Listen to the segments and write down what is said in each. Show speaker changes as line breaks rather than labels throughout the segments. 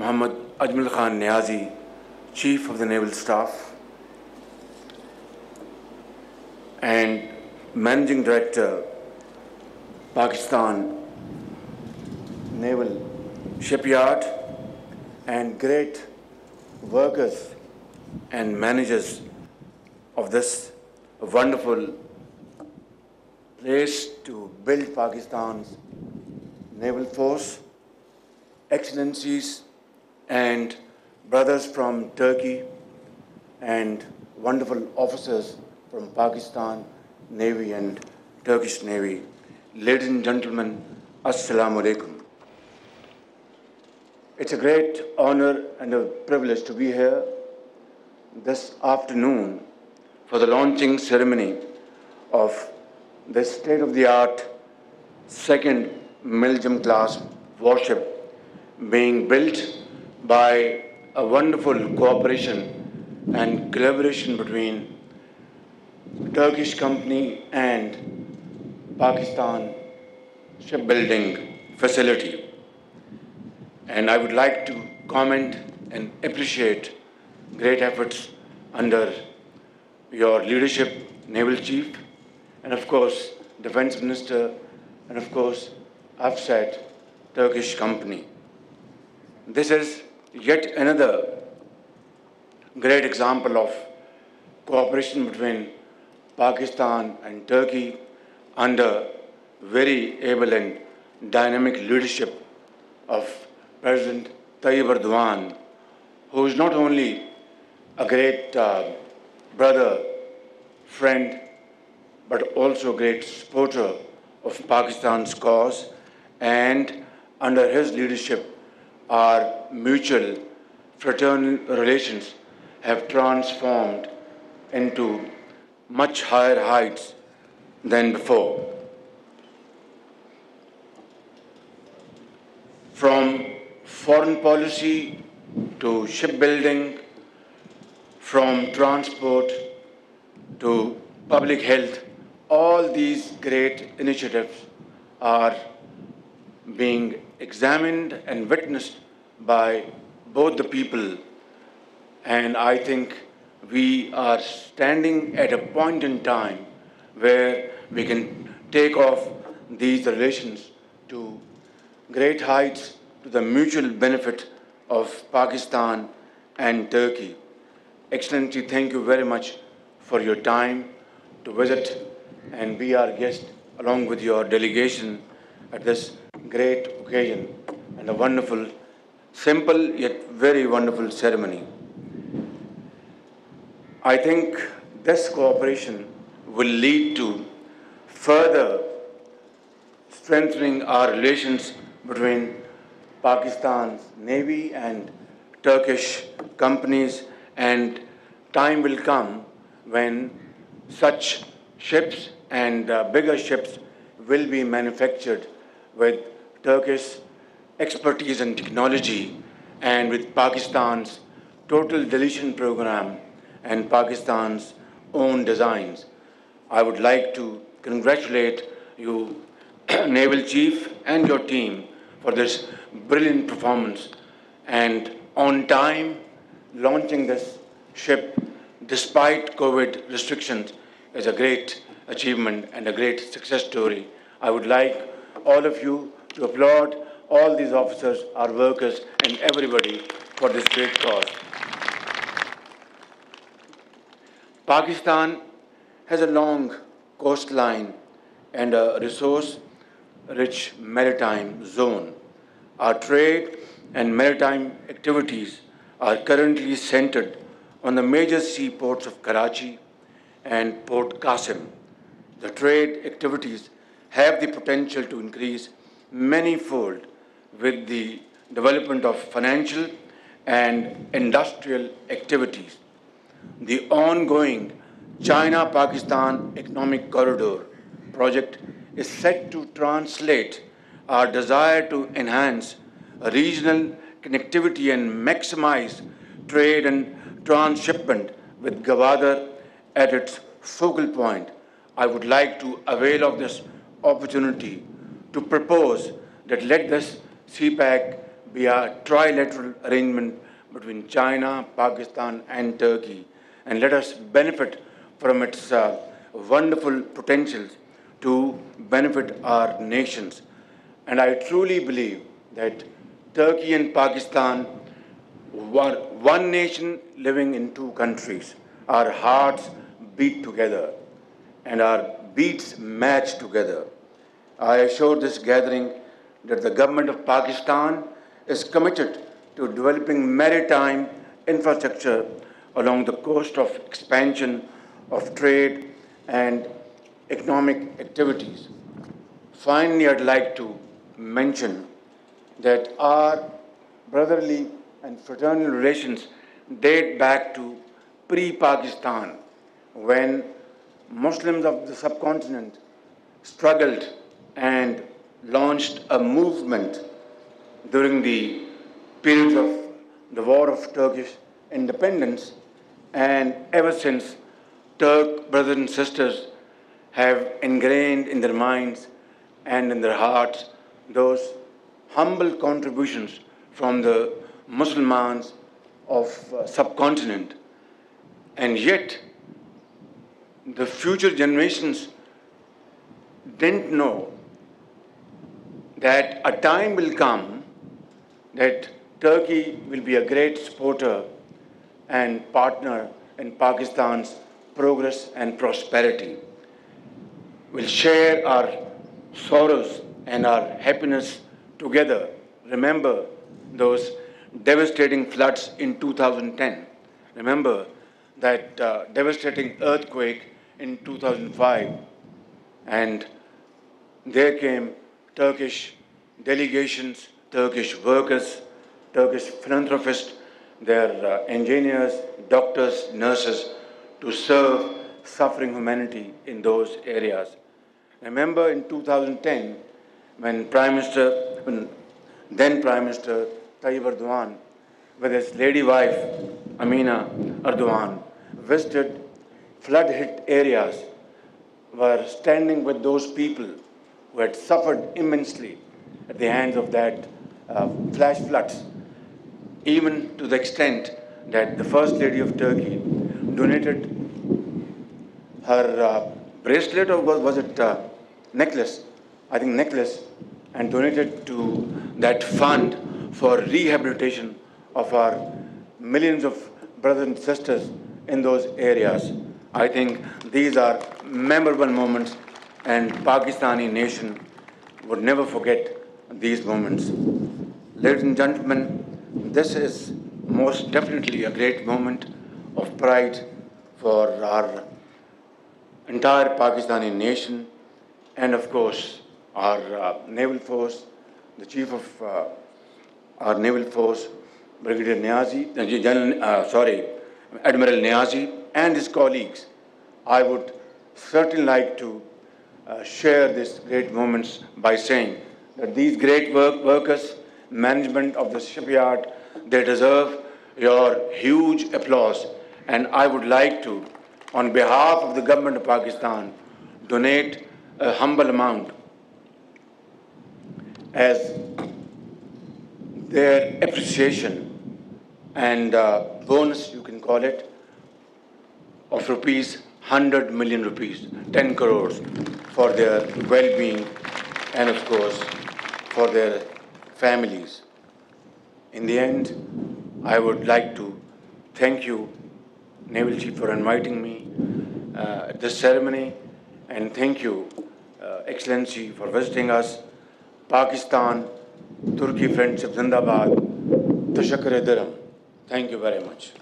Muhammad Ajmal Khan Niazi, Chief of the Naval Staff, and Managing Director, Pakistan Naval Shipyard, and great workers and managers of this wonderful place to build Pakistan's naval force, excellencies and brothers from Turkey and wonderful officers from Pakistan Navy and Turkish Navy. Ladies and gentlemen, Assalamu alaikum. It's a great honor and a privilege to be here this afternoon for the launching ceremony of this state-of-the-art second Milgem class warship being built by a wonderful cooperation and collaboration between Turkish company and Pakistan shipbuilding facility. And I would like to comment and appreciate great efforts under your leadership, Naval Chief, and of course, Defense Minister, and of course, AFSAT, Turkish company. This is yet another great example of cooperation between Pakistan and Turkey under very able and dynamic leadership of President Tayyip Erdogan, who is not only a great brother, friend, but also a great supporter of Pakistan's cause, and under his leadership, our mutual fraternal relations have transformed into much higher heights than before. From foreign policy to shipbuilding, from transport to public health, all these great initiatives are being examined and witnessed by both the people. And I think we are standing at a point in time where we can take off these relations to great heights to the mutual benefit of Pakistan and Turkey. Excellency, thank you very much for your time to visit and be our guest along with your delegation at this great occasion and a wonderful, simple yet very wonderful ceremony. I think this cooperation will lead to further strengthening our relations between Pakistan's Navy and Turkish companies, and time will come when such ships and bigger ships will be manufactured with Turkish expertise and technology, and with Pakistan's total deletion program and Pakistan's own designs. I would like to congratulate you, Naval Chief, and your team for this brilliant performance, and on time launching this ship despite COVID restrictions is a great achievement and a great success story. I would like all of you to applaud all these officers, our workers, and everybody for this great cause. Pakistan has a long coastline and a resource-rich maritime zone. Our trade and maritime activities are currently centered on the major seaports of Karachi and Port Qasim. The trade activities have the potential to increase many-fold with the development of financial and industrial activities. The ongoing China-Pakistan Economic Corridor project is set to translate our desire to enhance regional connectivity and maximize trade and transshipment with Gwadar at its focal point. I would like to avail of this opportunity to propose that let this CPAC be a trilateral arrangement between China, Pakistan and Turkey, and let us benefit from its wonderful potentials to benefit our nations. And I truly believe that Turkey and Pakistan were one nation living in two countries. Our hearts beat together and our beats match together. I assure this gathering that the government of Pakistan is committed to developing maritime infrastructure along the coast of expansion of trade and economic activities. Finally, I'd like to mention that our brotherly and fraternal relations date back to pre-Pakistan, when Muslims of the subcontinent struggled and launched a movement during the period of the War of Turkish independence, and ever since, Turk brothers and sisters have ingrained in their minds and in their hearts those humble contributions from the Muslims of subcontinent. And yet, the future generations didn't know that a time will come that Turkey will be a great supporter and partner in Pakistan's progress and prosperity. We'll share our sorrows and our happiness together. Remember those devastating floods in 2010. Remember that devastating earthquake in 2005. And there came Turkish delegations, Turkish workers, Turkish philanthropists, their engineers, doctors, nurses, to serve suffering humanity in those areas. Remember in 2010, when then Prime Minister Tayyip Erdogan, with his lady wife Amina Erdogan, visited flood-hit areas, were standing with those people who had suffered immensely at the hands of that flash floods, even to the extent that the First Lady of Turkey donated her bracelet, or was it necklace? I think necklace, and donated to that fund for rehabilitation of our millions of brothers and sisters in those areas. I think these are memorable moments, and Pakistani nation would never forget these moments. Ladies and gentlemen, this is most definitely a great moment of pride for our entire Pakistani nation, and of course our naval force, the chief of our naval force, Brigadier Niazi, Admiral Niazi, and his colleagues. I would certainly like to share these great moments by saying that these great workers, management of the shipyard, they deserve your huge applause. And I would like to, on behalf of the government of Pakistan, donate a humble amount as their appreciation and bonus, you can call it, of rupees 100 million rupees, 10 crores, for their well-being and of course for their families. In the end, I would like to thank you, Naval Chief, for inviting me at this ceremony, and thank you, Excellency, for visiting us. Pakistan, Turkey friendship Zindabad, Tashakkur-e-Diram. Thank you very much.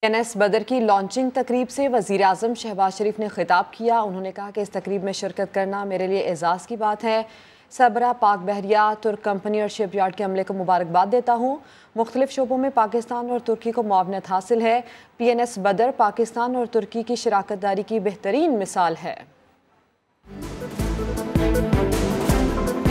PNS बदर की launching तकरीब से वज़ीर आज़म शहबाज शरीफ ने खिताब किया। उन्होंने कहा कि इस तकरीब में शिरकत करना मेरे लिए एजाज़ की बात है। सरबराह पाक बहरिया तुर्क कंपनी और शिपयार्ड के अमले को मुबारकबाद देता हूँ। मुख्तलिफ शोबों में पाकिस्तान और तुर्की को मुआवनत हासिल है। PNS बदर पाकिस्तान और तुर्की की शराकत दारी की बेहतरीन मिसाल है।